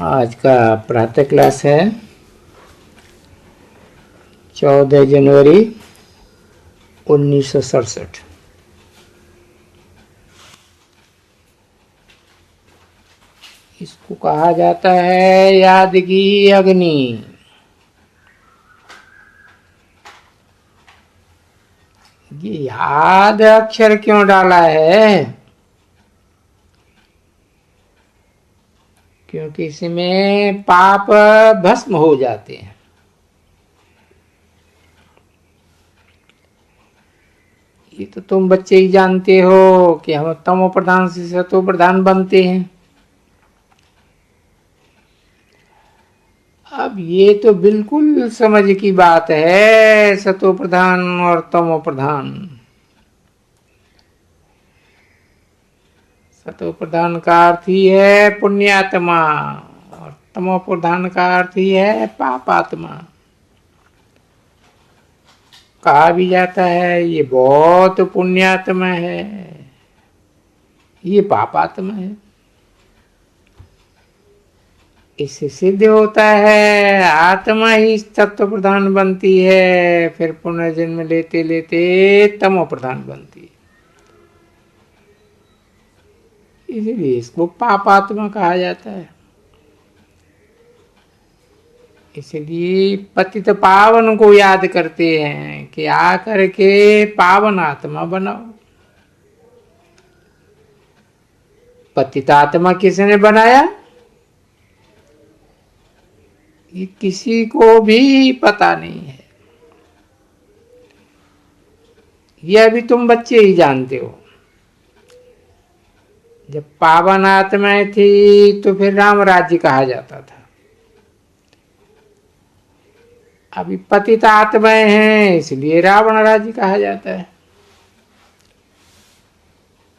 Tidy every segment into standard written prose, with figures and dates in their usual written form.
आज का प्रातः क्लास है 14 जनवरी 1967। इसको कहा जाता है याद की अग्नि। ये याद अक्षर क्यों डाला है? क्योंकि इसमें पाप भस्म हो जाते हैं। ये तो तुम बच्चे ही जानते हो कि हम तमो प्रधान से सतो प्रधान बनते हैं। अब ये तो बिल्कुल समझ की बात है, सतो प्रधान और तमो प्रधान। सतो प्रधान का अर्थ ही है पुण्यात्मा और तमो प्रधान का अर्थ ही है पापात्मा। कहा भी जाता है ये बहुत पुण्यात्मा है, ये पापात्मा है। इससे सिद्ध होता है आत्मा ही तत्व प्रधान बनती है, फिर पुनर्जन्म लेते लेते तमो प्रधान बनती है। इसलिए इसको पापात्मा कहा जाता है। इसलिए पतित पावन को याद करते हैं कि आकर के पावन आत्मा बनाओ। पतित आत्मा किसने बनाया? ये किसी को भी पता नहीं है। ये अभी तुम बच्चे ही जानते हो। जब पावन आत्माएं थी तो फिर राम राज्य कहा जाता था। अभी पतित आत्माएं हैं इसलिए रावण राज्य कहा जाता है।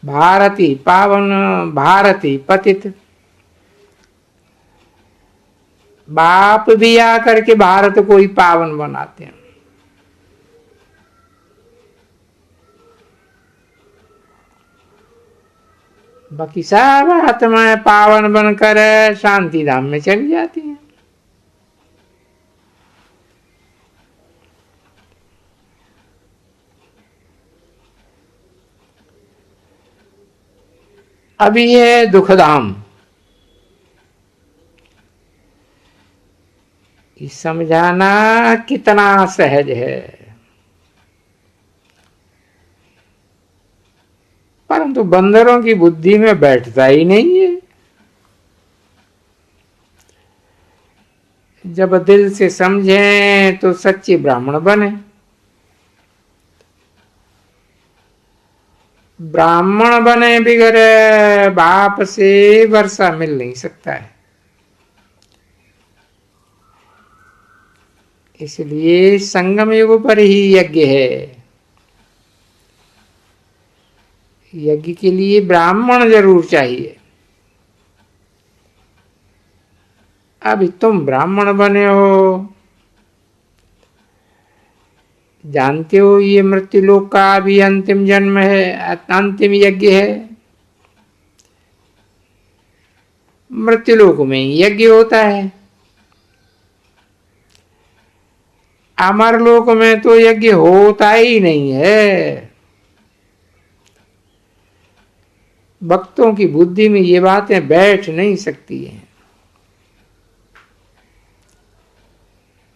भारती पावन, भारती पतित। बाप भी आकर के भारत को ही पावन बनाते हैं। बाकी सब आत्माएं पावन बनकर शांति धाम में चली जाती हैं। अभी है दुखधाम। समझाना कितना सहज है, परंतु बंदरों की बुद्धि में बैठता ही नहीं है। जब दिल से समझें तो सच्चे ब्राह्मण बने। ब्राह्मण बने बिगर बाप से वर्षा मिल नहीं सकता है। इसलिए संगम युग पर ही यज्ञ है। यज्ञ के लिए ब्राह्मण जरूर चाहिए। अभी तुम ब्राह्मण बने हो, जानते हो ये मृत्युलोक का भी अंतिम जन्म है, अंतिम यज्ञ है। मृत्युलोक में यज्ञ होता है। अमरलोक में तो यज्ञ होता ही नहीं है। भक्तों की बुद्धि में ये बातें बैठ नहीं सकती हैं।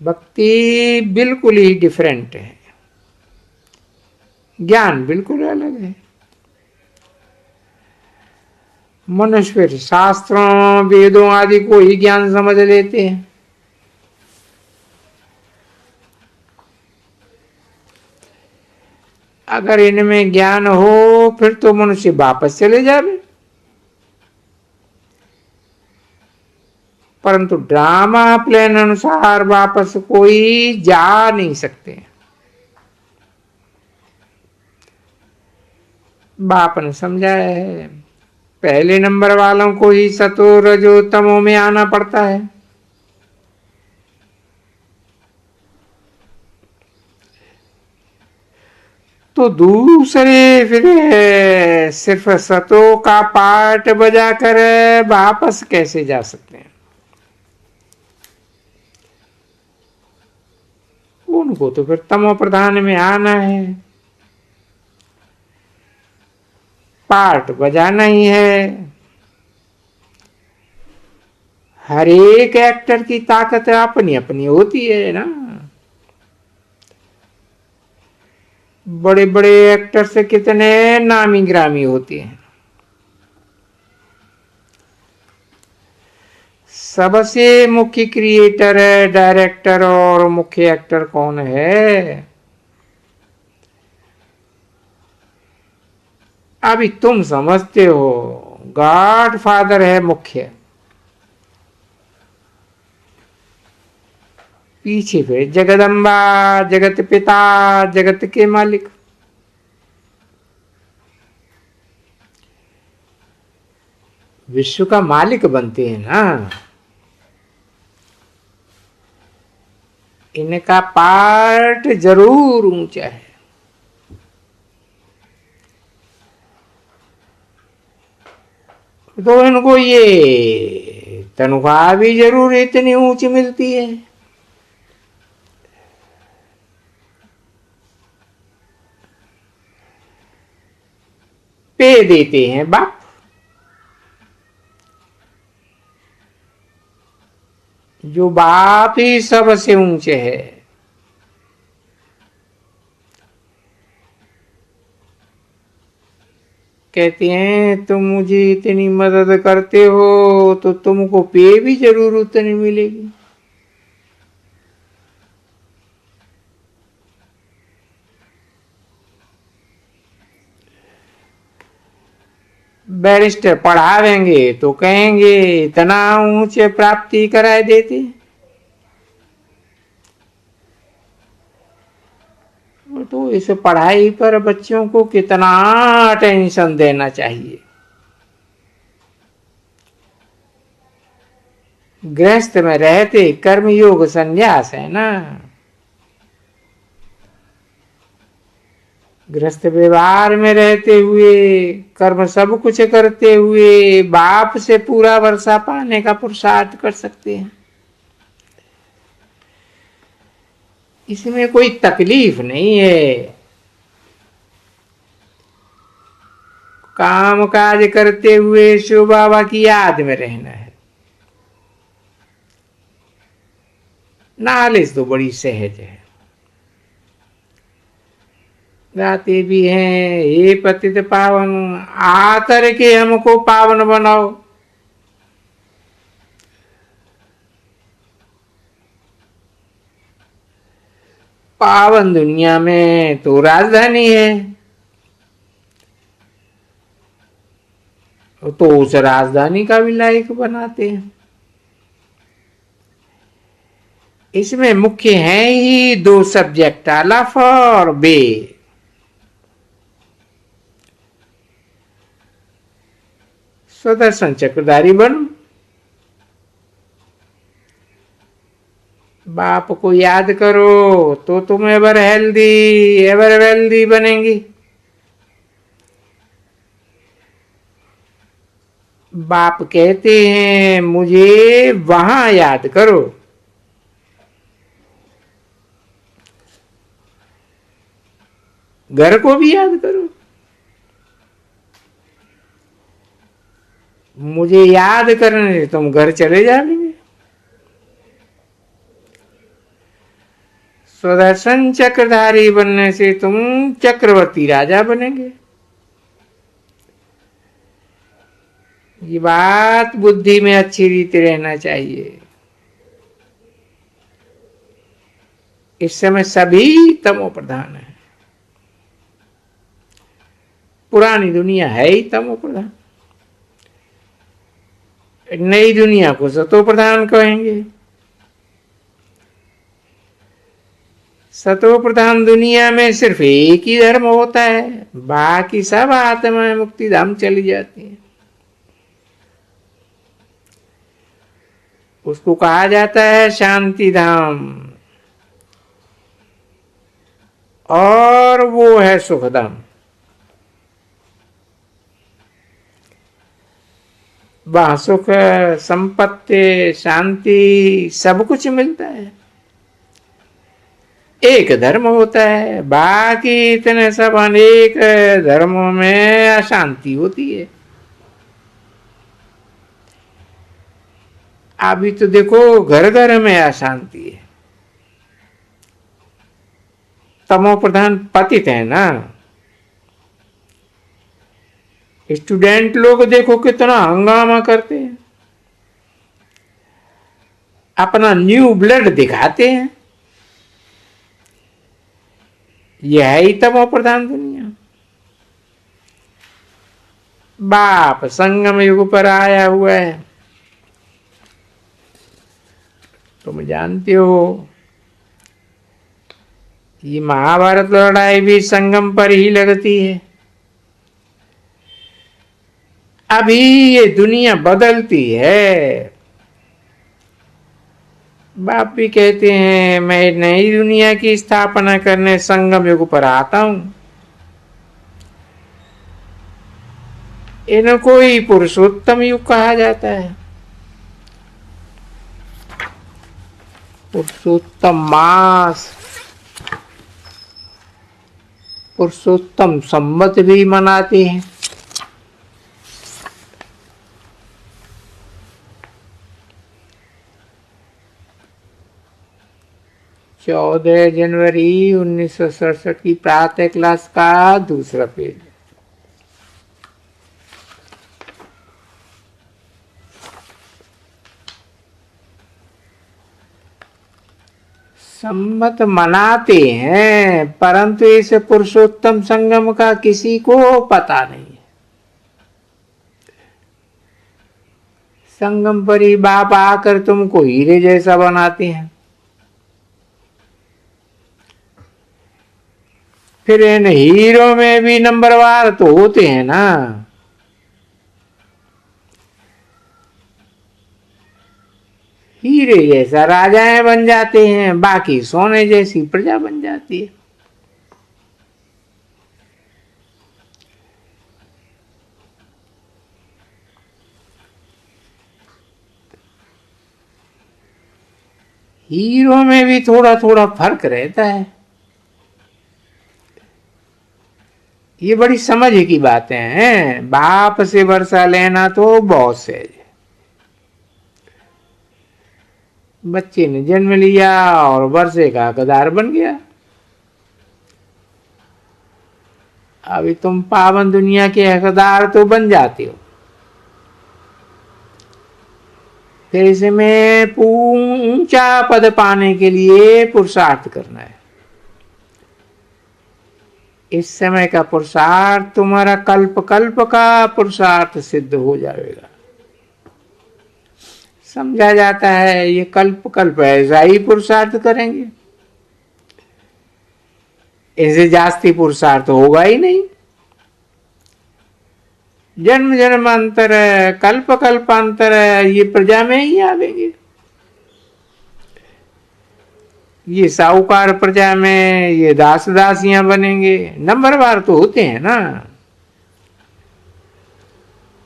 भक्ति बिल्कुल ही डिफरेंट है, ज्ञान बिल्कुल अलग है। मनुष्य शास्त्रों वेदों आदि को ही ज्ञान समझ लेते हैं। अगर इनमें ज्ञान हो फिर तो मनुष्य वापस चले जावे, परंतु ड्रामा प्लान अनुसार वापस कोई जा नहीं सकते। बाप ने समझाया है पहले नंबर वालों को ही सतो रजो तमो में आना पड़ता है। तो दूसरे फिर सिर्फ सतो का पार्ट बजाकर वापस कैसे जा सकते हैं? उनको तो फिर तमो प्रधान में आना है, पार्ट बजाना ही है। हर एक एक्टर की ताकत अपनी अपनी होती है ना। बड़े बड़े एक्टर से कितने नामी ग्रामी होते हैं। सबसे मुख्य क्रिएटर है, डायरेक्टर और मुख्य एक्टर कौन है? अभी तुम समझते हो, गॉड फादर है मुख्य, पीछे फिर जगदम्बा, जगत पिता, जगत के मालिक। विश्व का मालिक बनते हैं ना। इनका पार्ट जरूर ऊंचा है। तो इनको ये तनख्वाह भी जरूर इतनी ऊंची मिलती है। पे देते हैं बाप। जो बाप ही सबसे ऊंचे है। कहते हैं तुम मुझे इतनी मदद करते हो तो तुमको पे भी जरूर उतनी मिलेगी। बैरिस्टर पढ़ावेंगे तो कहेंगे इतना ऊंचे प्राप्ति कराए देते। तो इस पढ़ाई पर बच्चों को कितना अटेंशन देना चाहिए। गृहस्थ में रहते कर्मयोग संन्यास है ना। गृहस्थ व्यवहार में रहते हुए, कर्म सब कुछ करते हुए बाप से पूरा वर्षा पाने का पुरुषार्थ कर सकते हैं। इसमें कोई तकलीफ नहीं है। काम काज करते हुए शिव बाबा की याद में रहना है। नॉलेज तो बड़ी सहज है। गाते भी हैं, हे पतित पावन आकर के हमको पावन बनाओ। पावन दुनिया में तो राजधानी है, तो उस राजधानी का भी लायक बनाते हैं। इसमें मुख्य है ही दो सब्जेक्ट, अलफ और बे। सुदर्शन चक्रधारी बनो, बाप को याद करो तो तुम एवर हेल्दी एवर वेल्दी बनेंगी। बाप कहते हैं मुझे वहां याद करो। घर को भी याद करो। मुझे याद करने से तुम घर चले जाओगे। सुदर्शन चक्रधारी बनने से तुम चक्रवर्ती राजा बनेंगे। ये बात बुद्धि में अच्छी रीति रहना चाहिए। इस समय सभी तमो प्रधान है। पुरानी दुनिया है ही तमो प्रधान। नई दुनिया को सतो प्रधान कहेंगे। सतो प्रधान दुनिया में सिर्फ एक ही धर्म होता है, बाकी सब आत्मा मुक्ति धाम चली जाती है। उसको कहा जाता है शांति धाम, और वो है सुखधाम। वहां सुख, संपत्ति, शांति सब कुछ मिलता है। एक धर्म होता है, बाकी इतने सब अनेक धर्मों में अशांति होती है। अभी तो देखो घर घर में अशांति है, तमो प्रधान पतित है ना। स्टूडेंट लोग देखो कितना हंगामा करते हैं, अपना न्यू ब्लड दिखाते हैं। यह ही तमो प्रधान दुनिया। बाप संगम युग पर आया हुआ है, तुम जानते हो ये महाभारत लड़ाई भी संगम पर ही लगती है। अभी ये दुनिया बदलती है। बाप भी कहते हैं मैं नई दुनिया की स्थापना करने संगम युग पर आता हूं। इनको ही पुरुषोत्तम युग कहा जाता है। पुरुषोत्तम मास, पुरुषोत्तम संवत भी मनाते हैं। चौदह जनवरी 1967 की प्रातः क्लास का दूसरा पेज। सम्मत मनाते हैं, परंतु इस पुरुषोत्तम संगम का किसी को पता नहीं है। संगम पर ही बाप आकर तुमको हीरे जैसा बनाते हैं। फिर इन हीरो में भी नंबरवार तो होते हैं ना। हीरे जैसा राजाएं बन जाते हैं, बाकी सोने जैसी प्रजा बन जाती है। हीरो में भी थोड़ा थोड़ा फर्क रहता है। ये बड़ी समझ की बातें हैं। बाप से वर्षा लेना तो बहुत सहज है। बच्चे ने जन्म लिया और वर्षे का हकदार बन गया। अभी तुम पावन दुनिया के हकदार तो बन जाते हो, फिर इसमें ऊंचा पद पाने के लिए पुरुषार्थ करना है। इस समय का पुरुषार्थ तुम्हारा कल्प कल्प का पुरुषार्थ सिद्ध हो जाएगा। समझा जाता है ये कल्प कल्प ऐसा ही पुरुषार्थ करेंगे, इससे जास्ती पुरुषार्थ होगा ही नहीं। जन्म जन्मांतर कल्प कल्पांतर ये प्रजा में ही आवेंगे। ये साहूकार प्रजा में ये दास दासियां बनेंगे। नंबरवार तो होते हैं ना।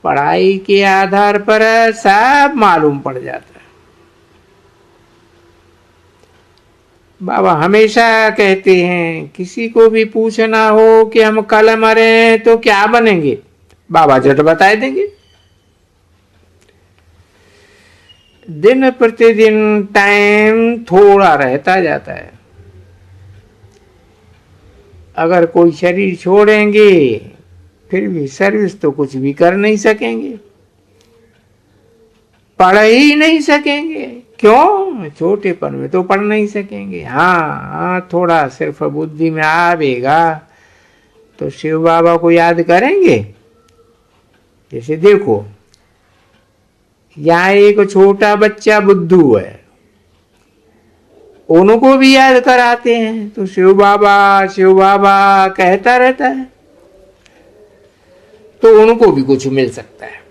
पढ़ाई के आधार पर सब मालूम पड़ जाता है। बाबा हमेशा कहते हैं किसी को भी पूछना हो कि हम कल मरे तो क्या बनेंगे, बाबा झट बता देंगे। दिन प्रतिदिन टाइम थोड़ा रहता जाता है। अगर कोई शरीर छोड़ेंगे फिर भी सर्विस तो कुछ भी कर नहीं सकेंगे, पढ़ ही नहीं सकेंगे। क्यों? छोटेपन में तो पढ़ नहीं सकेंगे। हाँ, थोड़ा सिर्फ बुद्धि में आवेगा तो शिव बाबा को याद करेंगे। जैसे देखो यहाँ एक छोटा बच्चा बुद्धू है, उनको भी याद कराते हैं तो शिव बाबा कहता रहता है, तो उनको भी कुछ मिल सकता है।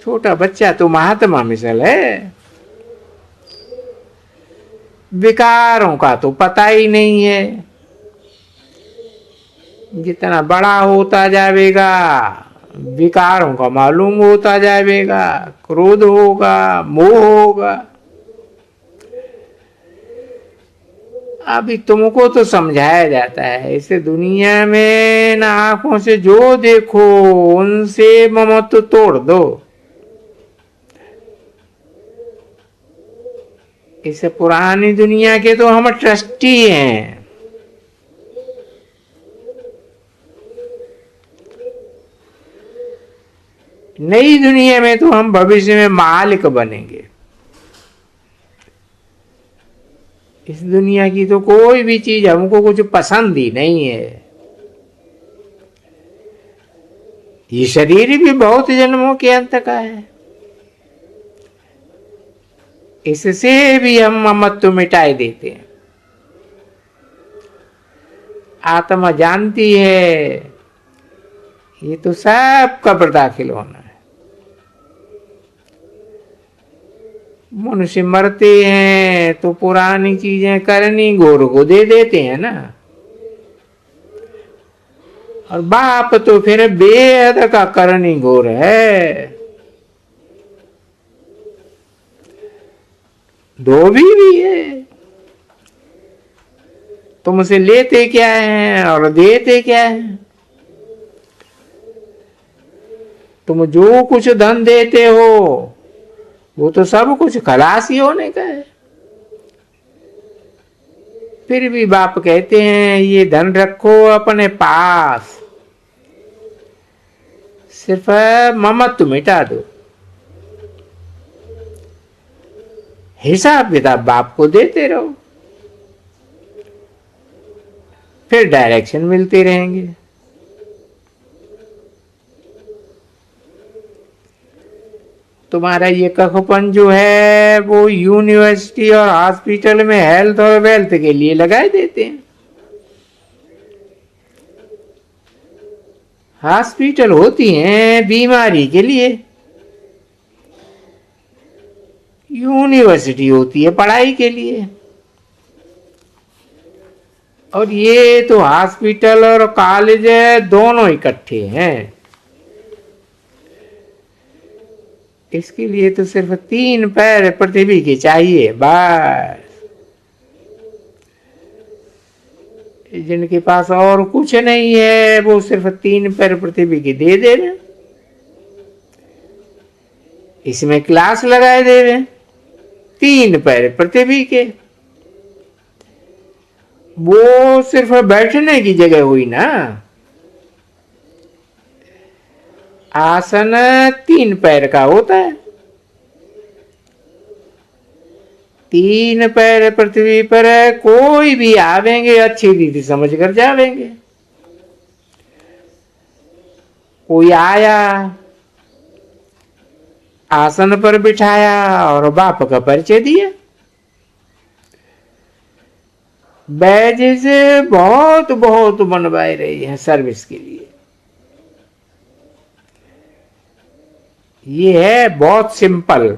छोटा बच्चा तो महात्मा मिसल है। विकारों का तो पता ही नहीं है। जितना बड़ा होता जाएगा विकारों का मालूम होता जाएगा। क्रोध होगा, मोह होगा। अभी तुमको तो समझाया जाता है इस दुनिया में ना, आंखों से जो देखो उनसे ममत्व तोड़ दो। इस पुरानी दुनिया के तो हम ट्रस्टी हैं, नई दुनिया में तो हम भविष्य में मालिक बनेंगे। इस दुनिया की तो कोई भी चीज हमको कुछ पसंद ही नहीं है। ये शरीर भी बहुत जन्मों के अंत का है, इससे भी हम ममत्व मिटाए देते हैं। आत्मा जानती है ये तो सब कब्र दाखिल होना है। मनुष्य मरते हैं तो पुरानी चीजें करनी गोर को दे देते हैं ना, और बाप तो फिर बेहद का करनी गोर है। धोबी भी है, तुमसे लेते क्या है और देते क्या है। तुम जो कुछ धन देते हो वो तो सब कुछ खलासी होने का है। फिर भी बाप कहते हैं ये धन रखो अपने पास, सिर्फ ममत्व मिटा दो। हिसाब किताब बाप को देते रहो, फिर डायरेक्शन मिलते रहेंगे। तुम्हारा ये कखपन जो है वो यूनिवर्सिटी और हॉस्पिटल में हेल्थ और वेल्थ के लिए लगाए देते हैं। हॉस्पिटल होती हैं बीमारी के लिए, यूनिवर्सिटी होती है पढ़ाई के लिए। और ये तो हॉस्पिटल और कॉलेज दोनों इकट्ठे हैं। इसके लिए तो सिर्फ 3 पैर पृथ्वी के चाहिए बस। जिनके पास और कुछ नहीं है वो सिर्फ 3 पैर पृथ्वी के दे रहे, इसमें क्लास लगाए दे रहे। 3 पैर पृथ्वी के, वो सिर्फ बैठने की जगह हुई ना। आसन 3 पैर का होता है। 3 पैर पृथ्वी पर कोई भी आवेंगे अच्छी रीति समझ कर जावेंगे। कोई आया आसन पर बिठाया और बाप का परिचय दिया। बैजेस बहुत बहुत बनवाए रही हैं सर्विस के लिए। ये है बहुत सिंपल।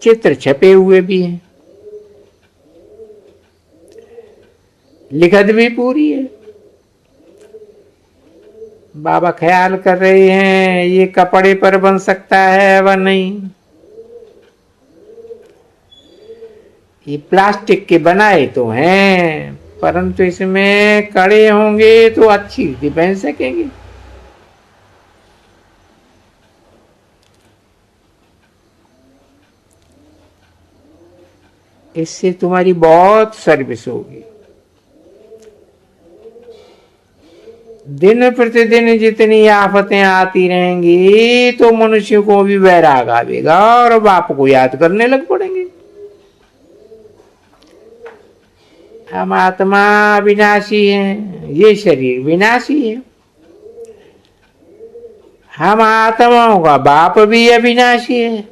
चित्र छपे हुए भी हैं, लिखत भी पूरी है। बाबा ख्याल कर रहे हैं ये कपड़े पर बन सकता है व नहीं। ये प्लास्टिक के बनाए तो हैं, परंतु इसमें कड़े होंगे तो अच्छी रीति पहन सकेंगे। इससे तुम्हारी बहुत सर्विस होगी। दिन प्रतिदिन जितनी आफतें आती रहेंगी तो मनुष्य को भी वैराग आवेगा और बाप को याद करने लग पड़ेंगे। हम आत्मा विनाशी है, ये शरीर विनाशी है। हम आत्माओं का बाप भी अविनाशी है।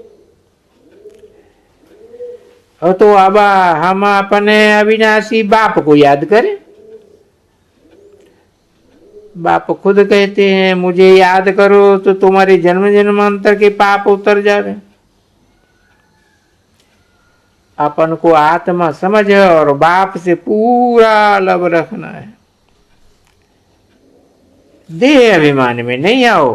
और तो अब हम अपने अविनाशी बाप को याद करें। बाप खुद कहते हैं मुझे याद करो तो तुम्हारे जन्म जन्मांतर के पाप उतर जावे। अपन को आत्मा समझ और बाप से पूरा लब रखना है। देह अभिमान में नहीं आओ।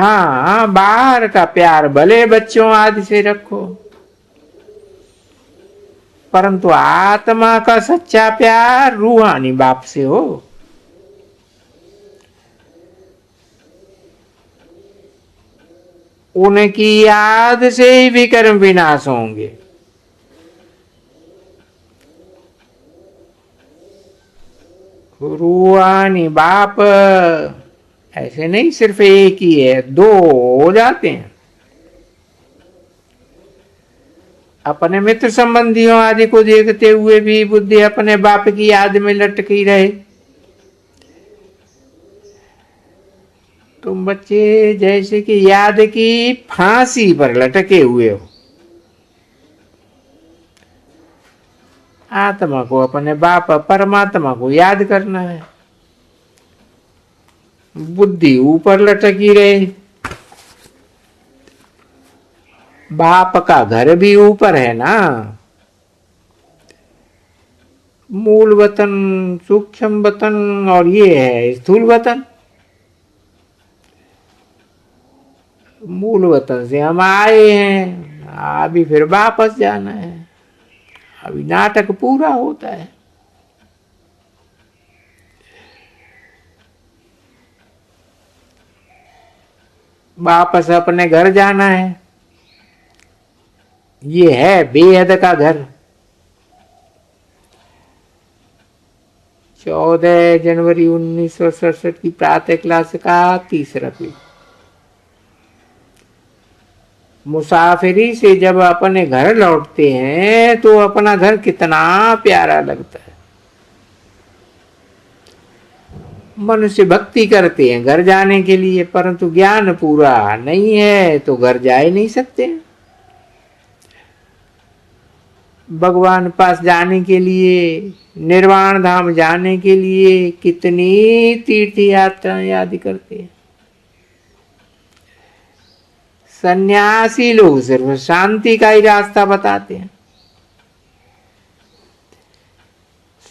हाँ, बाहर का प्यार भले बच्चों आदि से रखो, परंतु आत्मा का सच्चा प्यार रूहानी बाप से हो। उनकी याद से ही विकर्म विनाश होंगे। रूहानी बाप ऐसे नहीं सिर्फ एक ही है, दो हो जाते हैं। अपने मित्र संबंधियों आदि को देखते हुए भी बुद्धि अपने बाप की याद में लटकी रहे। तुम बच्चे जैसे कि याद की फांसी पर लटके हुए हो। आत्मा को अपने बाप परमात्मा को याद करना है। बुद्धि ऊपर लटकी रहे। बाप का घर भी ऊपर है ना। मूल वतन, सूक्ष्म वतन और ये है स्थूल वतन। मूल वतन से हम आए हैं, अभी फिर वापस जाना है। अभी नाटक पूरा होता है। वापस अपने घर जाना है। ये है बेहद का घर। 14 जनवरी 1967 की प्रातः क्लास का तीसरा पीरियड। मुसाफिरी से जब अपने घर लौटते हैं तो अपना घर कितना प्यारा लगता है। मनुष्य भक्ति करते हैं घर जाने के लिए, परंतु ज्ञान पूरा नहीं है तो घर जा ही नहीं सकते। भगवान पास जाने के लिए, निर्वाण धाम जाने के लिए कितनी तीर्थ यात्राएं आदि करते हैं। सन्यासी लोग सिर्फ शांति का ही रास्ता बताते हैं।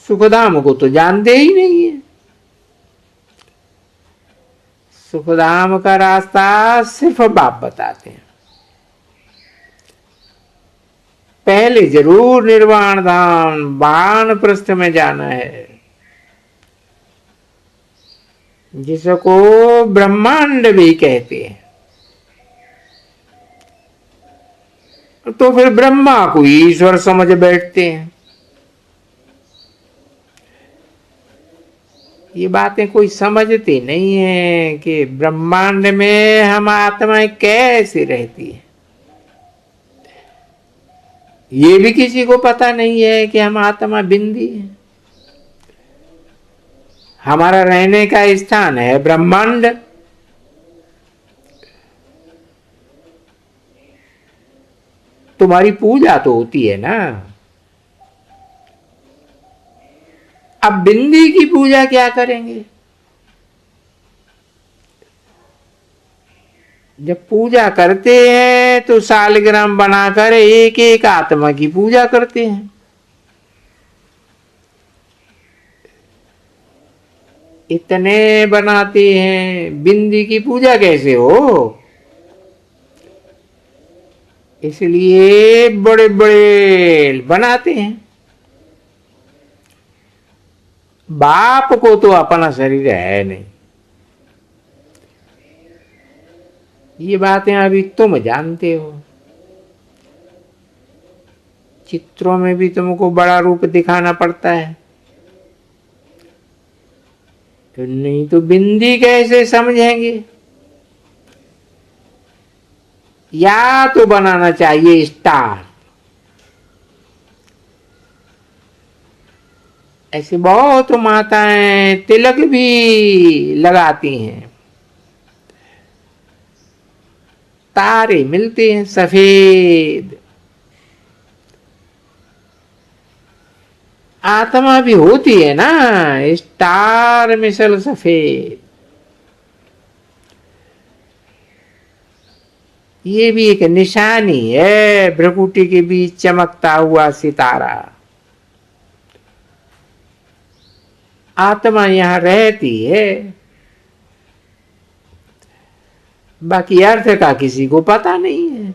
सुखधाम को तो जानते ही नहीं है। सुखधाम का रास्ता सिर्फ बाप बताते हैं। पहले जरूर निर्वाण धाम वानप्रस्थ में जाना है, जिसको ब्रह्मांड भी कहते हैं। तो फिर ब्रह्मा को ईश्वर समझ बैठते हैं। ये बातें कोई समझते नहीं है कि ब्रह्मांड में हम आत्माएं कैसे रहती है। ये भी किसी को पता नहीं है कि हम आत्मा बिंदी है। हमारा रहने का स्थान है ब्रह्मांड। तुम्हारी पूजा तो होती है ना। अब बिंदी की पूजा क्या करेंगे? जब पूजा करते हैं तो सालग्राम बनाकर एक एक आत्मा की पूजा करते हैं। इतने बनाते हैं, बिंदी की पूजा कैसे हो? इसलिए बड़े बड़े बनाते हैं। बाप को तो अपना शरीर है नहीं। ये बातें अभी तुम जानते हो। चित्रों में भी तुमको बड़ा रूप दिखाना पड़ता है, तो नहीं तो बिंदी कैसे समझेंगे? या तो बनाना चाहिए स्टार। ऐसे बहुत माताएं तिलक भी लगाती हैं। तारे मिलते हैं सफेद। आत्मा भी होती है ना स्टार मिसल सफेद। ये भी एक निशानी है, भ्रकुटी के बीच चमकता हुआ सितारा। आत्मा यहां रहती है। बाकी अर्थ का किसी को पता नहीं है।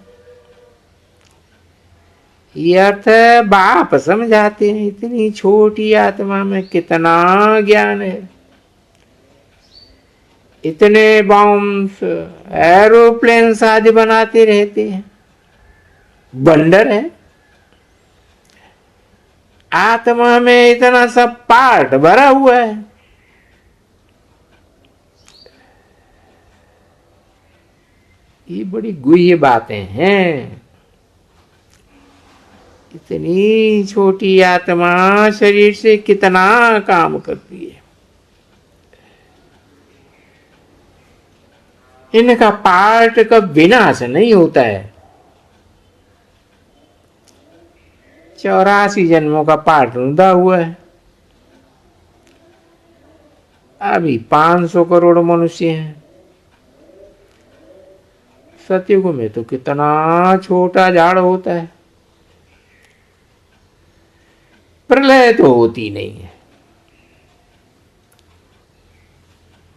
ये अर्थ बाप समझाते हैं, इतनी छोटी आत्मा में कितना ज्ञान है। इतने बॉम्ब्स एरोप्लेन आदि बनाते रहते हैं, बंडर है। आत्मा में इतना सब पार्ट भरा हुआ है। ये बड़ी गुह्य बातें हैं। इतनी छोटी आत्मा शरीर से कितना काम करती है। इनका पार्ट का विनाश नहीं होता है। 84 जन्मों का पार्ट रुंधा हुआ है। अभी 500 करोड़ मनुष्य हैं। सतयुग में तो कितना छोटा झाड़ होता है। प्रलय तो होती नहीं है।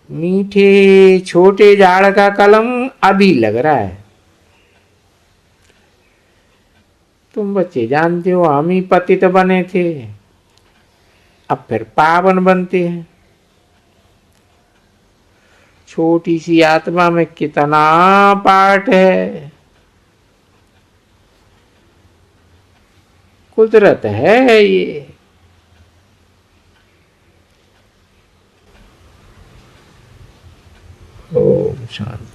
मीठे छोटे झाड़ का कलम अभी लग रहा है। तुम बच्चे जानते हो, हम ही पतित बने थे, अब फिर पावन बनते हैं। छोटी सी आत्मा में कितना पार्ट है। कुदरत है ये। ओम शांति।